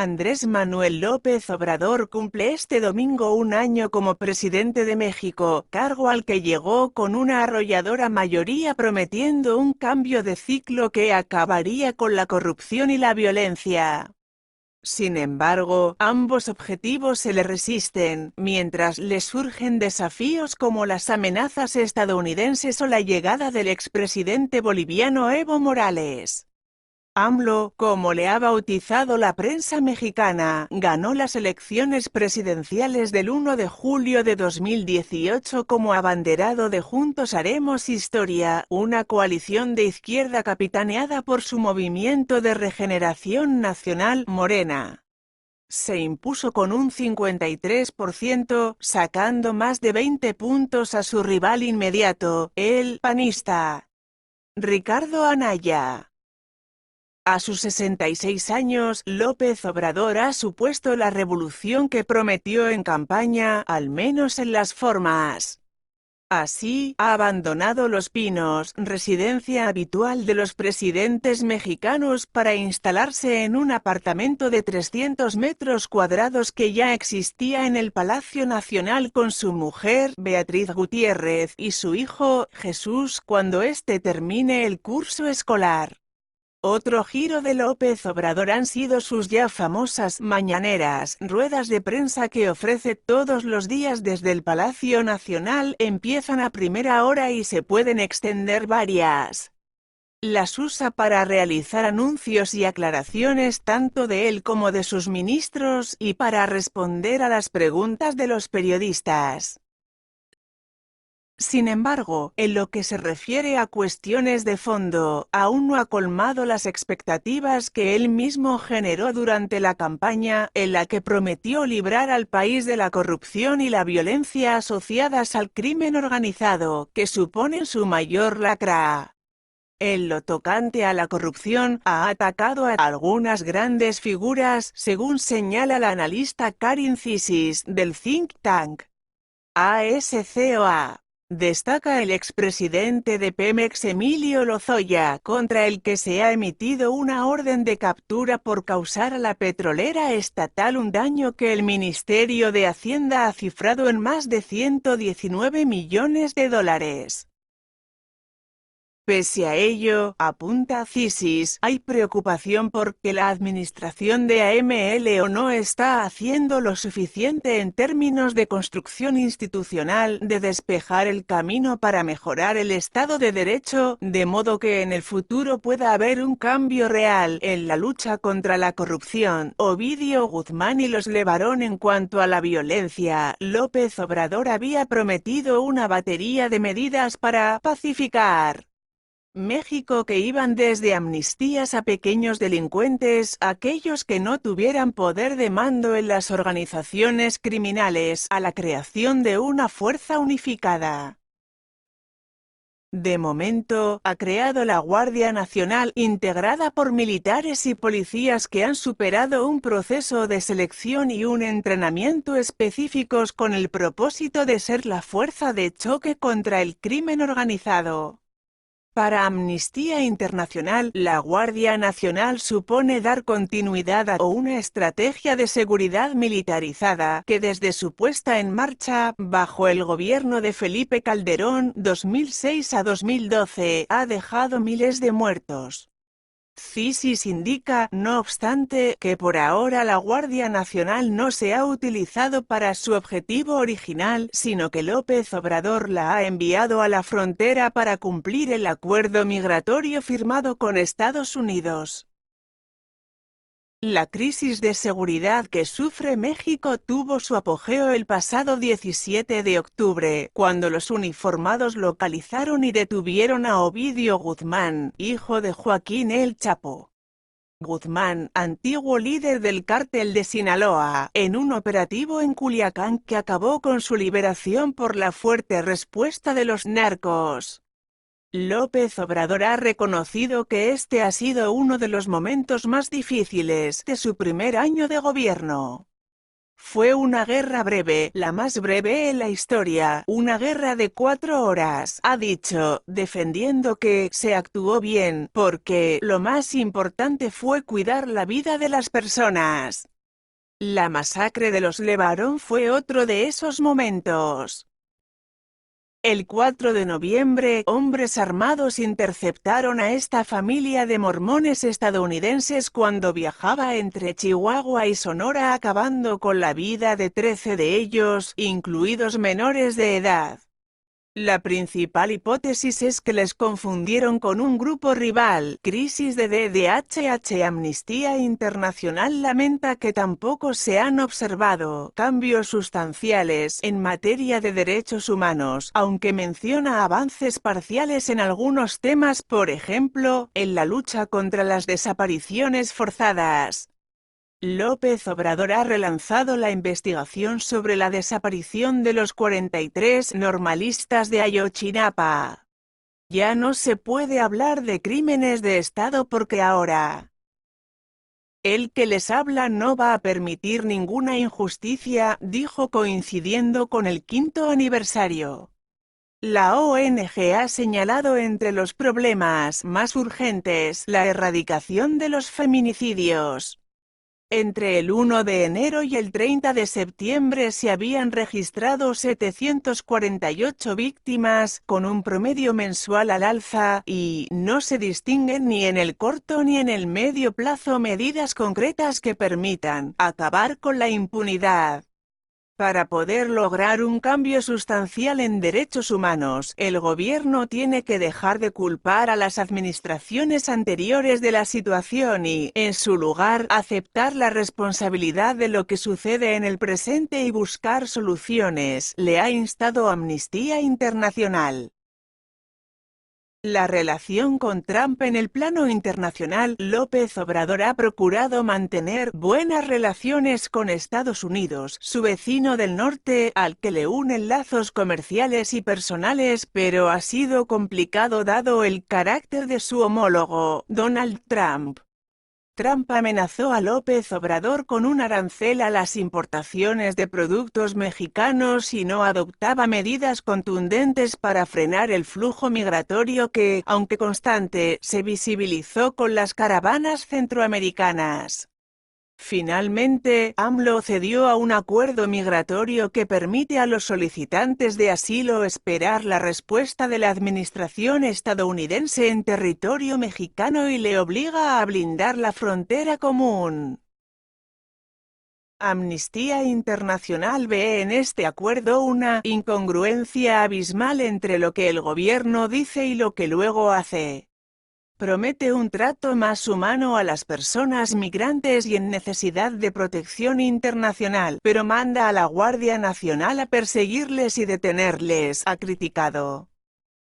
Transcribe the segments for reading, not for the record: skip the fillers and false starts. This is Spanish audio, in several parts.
Andrés Manuel López Obrador cumple este domingo un año como presidente de México, cargo al que llegó con una arrolladora mayoría prometiendo un cambio de ciclo que acabaría con la corrupción y la violencia. Sin embargo, ambos objetivos se le resisten, mientras le surgen desafíos como las amenazas estadounidenses o la llegada del expresidente boliviano Evo Morales. AMLO, como le ha bautizado la prensa mexicana, ganó las elecciones presidenciales del 1 de julio de 2018 como abanderado de Juntos Haremos Historia, una coalición de izquierda capitaneada por su Movimiento de Regeneración Nacional, Morena. Se impuso con un 53%, sacando más de 20 puntos a su rival inmediato, el panista Ricardo Anaya. A sus 66 años, López Obrador ha supuesto la revolución que prometió en campaña, al menos en las formas. Así, ha abandonado Los Pinos, residencia habitual de los presidentes mexicanos, para instalarse en un apartamento de 300 metros cuadrados que ya existía en el Palacio Nacional con su mujer, Beatriz Gutiérrez, y su hijo, Jesús, cuando éste termine el curso escolar. Otro giro de López Obrador han sido sus ya famosas mañaneras, ruedas de prensa que ofrece todos los días desde el Palacio Nacional, empiezan a primera hora y se pueden extender varias. Las usa para realizar anuncios y aclaraciones tanto de él como de sus ministros, y para responder a las preguntas de los periodistas. Sin embargo, en lo que se refiere a cuestiones de fondo, aún no ha colmado las expectativas que él mismo generó durante la campaña, en la que prometió librar al país de la corrupción y la violencia asociadas al crimen organizado, que suponen su mayor lacra. En lo tocante a la corrupción, ha atacado a algunas grandes figuras, según señala la analista Karin Cisis, del think tank ASCOA. Destaca el expresidente de Pemex Emilio Lozoya, contra el que se ha emitido una orden de captura por causar a la petrolera estatal un daño que el Ministerio de Hacienda ha cifrado en más de 119 millones de dólares. Pese a ello, apunta Cisis, hay preocupación porque la administración de AMLO no está haciendo lo suficiente en términos de construcción institucional, de despejar el camino para mejorar el Estado de Derecho, de modo que en el futuro pueda haber un cambio real en la lucha contra la corrupción. Ovidio Guzmán y los Levarón. En cuanto a la violencia, López Obrador había prometido una batería de medidas para pacificar México, que iban desde amnistías a pequeños delincuentes, aquellos que no tuvieran poder de mando en las organizaciones criminales, a la creación de una fuerza unificada. De momento, ha creado la Guardia Nacional, integrada por militares y policías que han superado un proceso de selección y un entrenamiento específicos con el propósito de ser la fuerza de choque contra el crimen organizado. Para Amnistía Internacional, la Guardia Nacional supone dar continuidad a una estrategia de seguridad militarizada que desde su puesta en marcha, bajo el gobierno de Felipe Calderón, 2006 a 2012, ha dejado miles de muertos. Cisis indica, no obstante, que por ahora la Guardia Nacional no se ha utilizado para su objetivo original, sino que López Obrador la ha enviado a la frontera para cumplir el acuerdo migratorio firmado con Estados Unidos. La crisis de seguridad que sufre México tuvo su apogeo el pasado 17 de octubre, cuando los uniformados localizaron y detuvieron a Ovidio Guzmán, hijo de Joaquín El Chapo Guzmán, antiguo líder del cártel de Sinaloa, en un operativo en Culiacán que acabó con su liberación por la fuerte respuesta de los narcos. López Obrador ha reconocido que este ha sido uno de los momentos más difíciles de su primer año de gobierno. Fue una guerra breve, la más breve en la historia, una guerra de 4 horas, ha dicho, defendiendo que se actuó bien, porque lo más importante fue cuidar la vida de las personas. La masacre de los LeBaron fue otro de esos momentos. El 4 de noviembre, hombres armados interceptaron a esta familia de mormones estadounidenses cuando viajaba entre Chihuahua y Sonora, acabando con la vida de 13 de ellos, incluidos menores de edad. La principal hipótesis es que les confundieron con un grupo rival. Crisis de DDHH. Amnistía Internacional lamenta que tampoco se han observado cambios sustanciales en materia de derechos humanos, aunque menciona avances parciales en algunos temas, por ejemplo, en la lucha contra las desapariciones forzadas. López Obrador ha relanzado la investigación sobre la desaparición de los 43 normalistas de Ayotzinapa. Ya no se puede hablar de crímenes de Estado porque ahora el que les habla no va a permitir ninguna injusticia, dijo coincidiendo con el 5º aniversario. La ONG ha señalado entre los problemas más urgentes la erradicación de los feminicidios. Entre el 1 de enero y el 30 de septiembre se habían registrado 748 víctimas, con un promedio mensual al alza, y no se distinguen ni en el corto ni en el medio plazo medidas concretas que permitan acabar con la impunidad. Para poder lograr un cambio sustancial en derechos humanos, el gobierno tiene que dejar de culpar a las administraciones anteriores de la situación y, en su lugar, aceptar la responsabilidad de lo que sucede en el presente y buscar soluciones, le ha instado Amnistía Internacional. La relación con Trump. En el plano internacional, López Obrador ha procurado mantener buenas relaciones con Estados Unidos, su vecino del norte, al que le unen lazos comerciales y personales, pero ha sido complicado dado el carácter de su homólogo, Donald Trump. Trump amenazó a López Obrador con un arancel a las importaciones de productos mexicanos si no adoptaba medidas contundentes para frenar el flujo migratorio que, aunque constante, se visibilizó con las caravanas centroamericanas. Finalmente, AMLO cedió a un acuerdo migratorio que permite a los solicitantes de asilo esperar la respuesta de la administración estadounidense en territorio mexicano y le obliga a blindar la frontera común. Amnistía Internacional ve en este acuerdo una incongruencia abismal entre lo que el gobierno dice y lo que luego hace. Promete un trato más humano a las personas migrantes y en necesidad de protección internacional, pero manda a la Guardia Nacional a perseguirles y detenerles, ha criticado.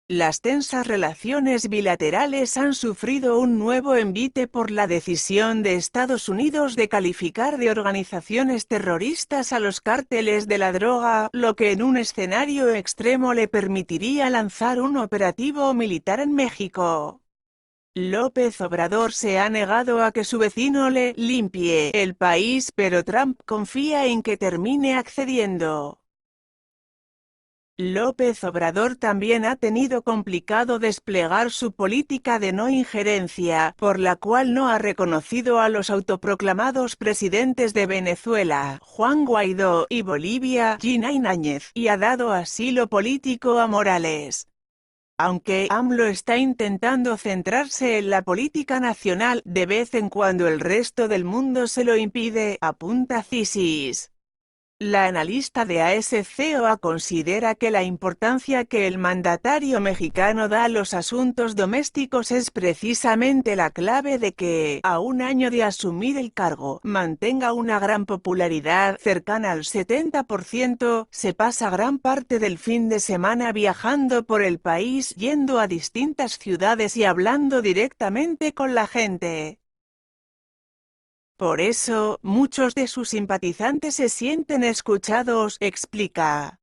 Las tensas relaciones bilaterales han sufrido un nuevo envite por la decisión de Estados Unidos de calificar de organizaciones terroristas a los cárteles de la droga, lo que en un escenario extremo le permitiría lanzar un operativo militar en México. López Obrador se ha negado a que su vecino le limpie el país, pero Trump confía en que termine accediendo. López Obrador también ha tenido complicado desplegar su política de no injerencia, por la cual no ha reconocido a los autoproclamados presidentes de Venezuela, Juan Guaidó, y Bolivia, Gina Ináñez, y ha dado asilo político a Morales. Aunque AMLO está intentando centrarse en la política nacional, de vez en cuando el resto del mundo se lo impide, apunta Cisis. La analista de ASCOA considera que la importancia que el mandatario mexicano da a los asuntos domésticos es precisamente la clave de que, a un año de asumir el cargo, mantenga una gran popularidad cercana al 70%, se pasa gran parte del fin de semana viajando por el país, yendo a distintas ciudades y hablando directamente con la gente. Por eso, muchos de sus simpatizantes se sienten escuchados, explica.